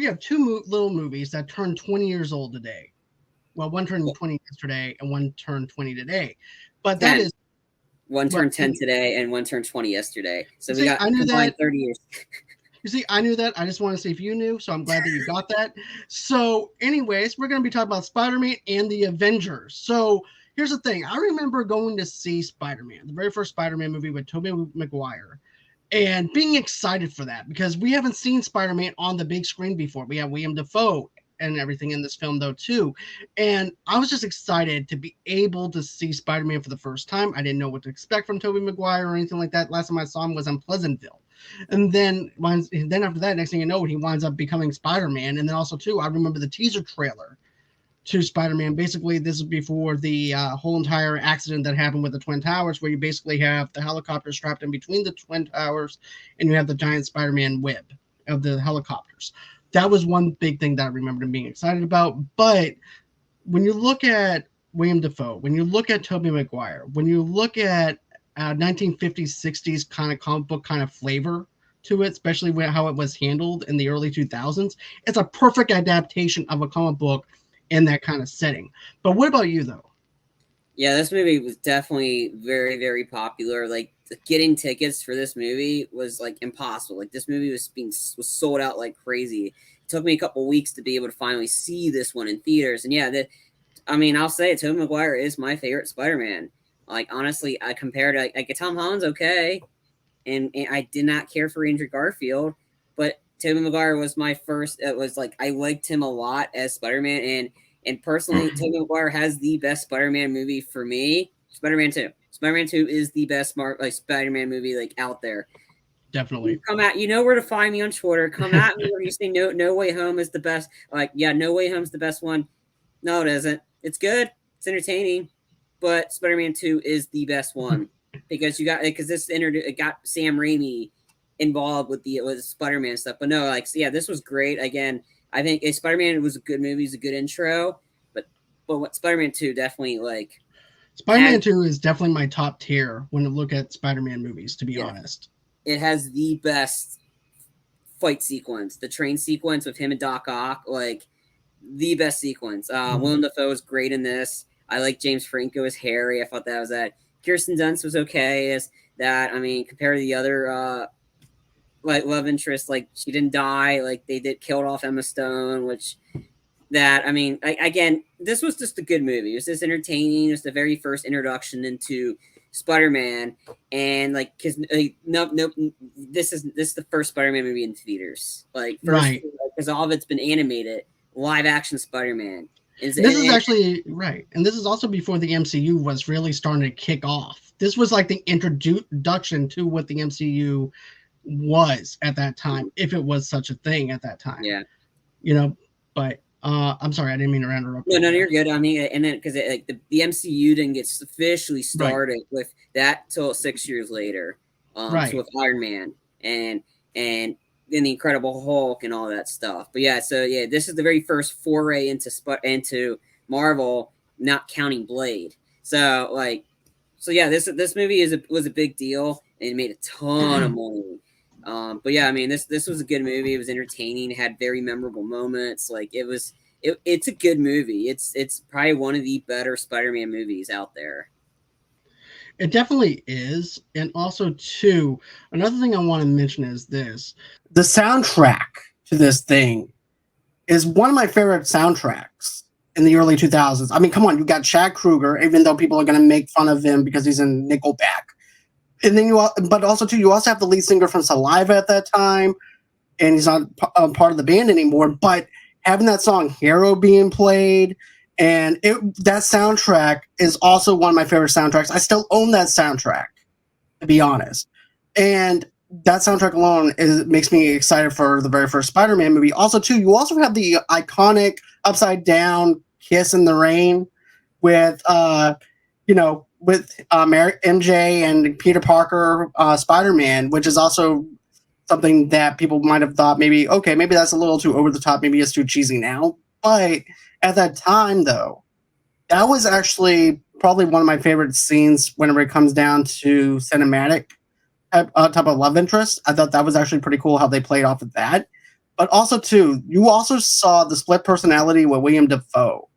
have two little movies that turned 20 years old today. Well, one turned 20 yesterday and one turned 20 today. But that 10. is One what turned 10 today and one turned 20 yesterday. So you we see, got I knew combined that. 30 years. You see, I knew that. I just want to see if you knew, so I'm glad that you got that. So, anyways, we're going to be talking about Spider-Man and the Avengers. So, here's the thing. I remember going to see Spider-Man, the very first Spider-Man movie with Tobey Maguire, and being excited for that because we haven't seen Spider-Man on the big screen before. We have William Dafoe and everything in this film though too, and I was just excited to be able to see Spider-Man for the first time. I didn't know what to expect from Tobey Maguire or anything like that. Last time I saw him was in Pleasantville, and then after that, next thing you know, he winds up becoming Spider-Man. And then also too, I remember the teaser trailer to Spider-Man. Basically, this is before the whole entire accident that happened with the Twin Towers, where you basically have the helicopter strapped in between the Twin Towers, and you have the giant Spider-Man web of the helicopters. That was one big thing that I remember being excited about. But when you look at William Dafoe, when you look at Tobey Maguire, when you look at 1950s, 60s kind of comic book kind of flavor to it, especially how it was handled in the early 2000s, it's a perfect adaptation of a comic book in that kind of setting. But what about you, though? Yeah, this movie was definitely very, very popular. Like getting tickets for this movie was like impossible. Like this movie was sold out like crazy. It took me a couple weeks to be able to finally see this one in theaters. And yeah, I mean, I'll say it. Tobey Maguire is my favorite Spider-Man. Like honestly, I compared like Tom Holland's okay, and I did not care for Andrew Garfield, but Tobey Maguire was my first. It was like I liked him a lot as Spider-Man, and personally, Tobey Maguire has the best Spider-Man movie for me. Spider-Man 2. Spider-Man 2 is the best Spider-Man movie like out there. Definitely. Come at, you know where to find me on Twitter. Come at me when you say No Way Home is the best. Like, yeah, No Way Home's the best one. No, it isn't. It's good. It's entertaining, but Spider-Man 2 is the best one because it got Sam Raimi involved with Spider-Man stuff. But no, like, yeah, this was great. Again, I think Spider-Man was a good movie. It's a good intro, but what Spider-Man 2 definitely like Spider-Man 2 is definitely my top tier when I look at Spider-Man movies, to be honest. It has the best fight sequence, the train sequence with him and Doc Ock, like the best sequence. Willem Dafoe was great in this. I like James Franco as Harry. I thought that was that. Kirsten Dunst was okay as that. I mean, compared to the other like love interest, like she didn't die. Like they killed off Emma Stone, which that I mean, again, this was just a good movie. It was just entertaining. It was the very first introduction into Spider-Man, and like because this is the first Spider-Man movie in theaters. Like first, right, because all of it's been animated, live action Spider-Man. This is actually right, and this is also before the MCU was really starting to kick off. This was like the introduction to what the MCU was at that time, if it was such a thing at that time. Yeah, you know. But I'm sorry, I didn't mean to interrupt. No, you're good. I mean, and then because like the MCU didn't get officially started with that till 6 years later, right? So with Iron Man and then the Incredible Hulk and all that stuff. But yeah, so yeah, this is the very first foray into Marvel, not counting Blade. So like, so yeah, this movie was a big deal and it made a ton of money. But yeah, I mean, this was a good movie. It was entertaining. It had very memorable moments. Like it's a good movie. It's probably one of the better Spider-Man movies out there. It definitely is. And also, too, another thing I want to mention is this. The soundtrack to this thing is one of my favorite soundtracks in the early 2000s. I mean, come on, you got Chad Kroeger, even though people are going to make fun of him because he's in Nickelback. And then but also, too, you also have the lead singer from Saliva at that time, and he's not part of the band anymore. But having that song Hero being played, and that soundtrack is also one of my favorite soundtracks. I still own that soundtrack, to be honest. And that soundtrack alone makes me excited for the very first Spider-Man movie. Also, too, you also have the iconic upside down kiss in the rain with, with MJ and Peter Parker Spider-Man, which is also something that people might have thought maybe that's a little too over the top, maybe it's too cheesy now. But at that time, though, that was actually probably one of my favorite scenes whenever it comes down to cinematic type of love interest. I thought that was actually pretty cool how they played off of that. But also, too, you also saw the split personality with William Dafoe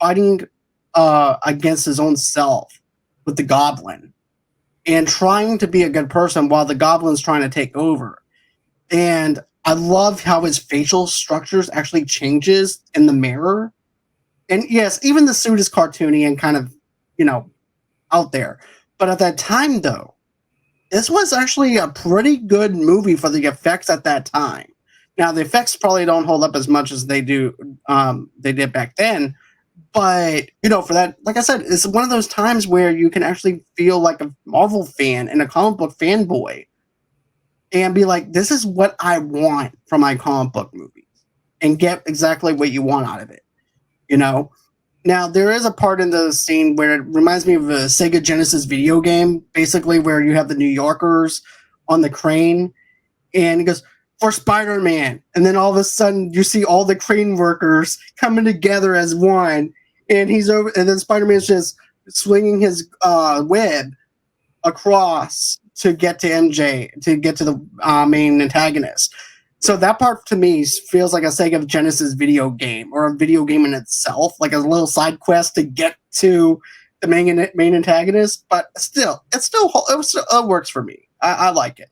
fighting against his own self with the Goblin and trying to be a good person while the Goblin's trying to take over. And I love how his facial structures actually changes in the mirror. And yes, even the suit is cartoony and kind of, out there. But at that time, though, this was actually a pretty good movie for the effects at that time. Now, the effects probably don't hold up as much as they did back then. But, for that, like I said, it's one of those times where you can actually feel like a Marvel fan and a comic book fanboy and be like, this is what I want from my comic book movies and get exactly what you want out of it, Now, there is a part in the scene where it reminds me of a Sega Genesis video game, basically where you have the New Yorkers on the crane, and he goes, for Spider-Man. And then all of a sudden, you see all the crane workers coming together as one, and he's over, and then Spider-Man's just swinging his web across to get to MJ, to get to the main antagonist. So that part to me feels like a Sega Genesis video game, or a video game in itself, like a little side quest to get to the main antagonist. But still, it works for me. I like it.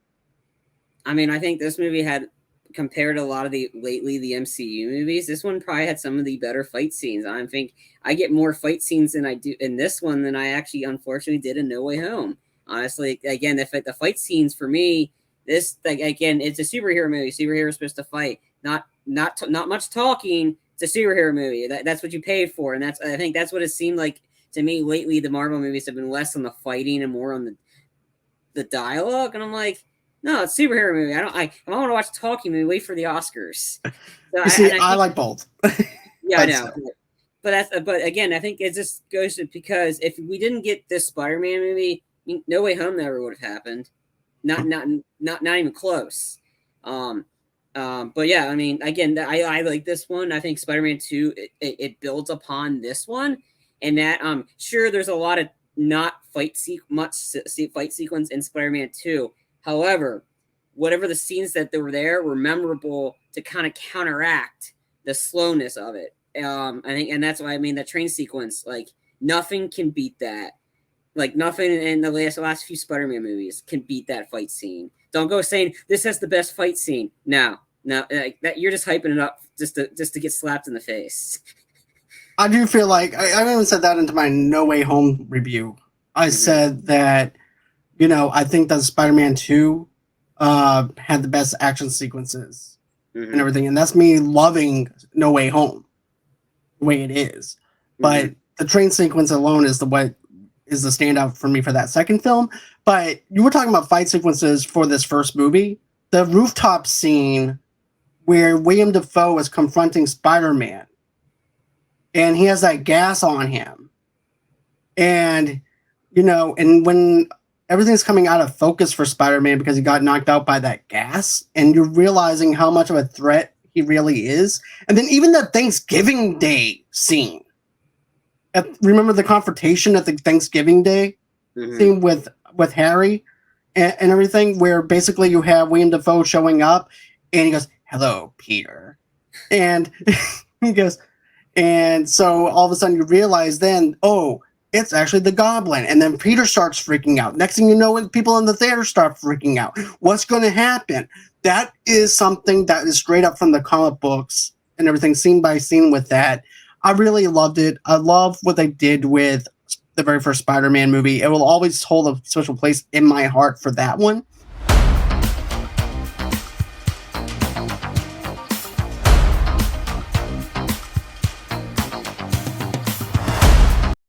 I mean, I think this movie had, compared to a lot of the MCU movies, this one probably had some of the better fight scenes. I think I get more fight scenes than I do in this one than I actually, unfortunately, did in No Way Home. Honestly, again, the fight scenes for me, this, again, it's a superhero movie. Superheroes supposed to fight, not much talking. It's a superhero movie. That's what you paid for, and I think that's what it seemed like to me lately. The Marvel movies have been less on the fighting and more on the dialogue, and I'm like, no, it's a superhero movie. I want to watch a talking movie. Wait for the Oscars. So I like both. Yeah, I know. But again, I think it just goes to, because if we didn't get this Spider-Man movie, No Way Home never would have happened. Not even close. But yeah, I mean, again, I like this one. I think Spider-Man 2 it builds upon this one, and that sure, there's a lot of not fight sequence in Spider-Man 2. However, whatever the scenes that were there were memorable to kind of counteract the slowness of it. I think, and that's why I mean the train sequence, like nothing can beat that. Like nothing in the last few Spider-Man movies can beat that fight scene. Don't go saying this has the best fight scene. No, that you're just hyping it up just to get slapped in the face. I do feel like I even said that into my No Way Home review. I said that, I think that Spider-Man 2 had the best action sequences and everything, and that's me loving No Way Home the way it is. But the train sequence alone is what is the standout for me for that second film. But you were talking about fight sequences for this first movie. The rooftop scene where William Dafoe is confronting Spider-Man, and he has that gas on him, and and when everything's coming out of focus for Spider-Man because he got knocked out by that gas, and you're realizing how much of a threat he really is. And then even the Thanksgiving Day scene. Remember the confrontation at the Thanksgiving Day scene with Harry and everything, where basically you have William Dafoe showing up, and he goes, "Hello, Peter," and he goes, and so all of a sudden you realize then, oh, it's actually the Goblin. And then Peter starts freaking out. Next thing you know, people in the theater start freaking out. What's going to happen? That is something that is straight up from the comic books and everything, scene by scene with that. I really loved it. I love what they did with the very first Spider-Man movie. It will always hold a special place in my heart for that one.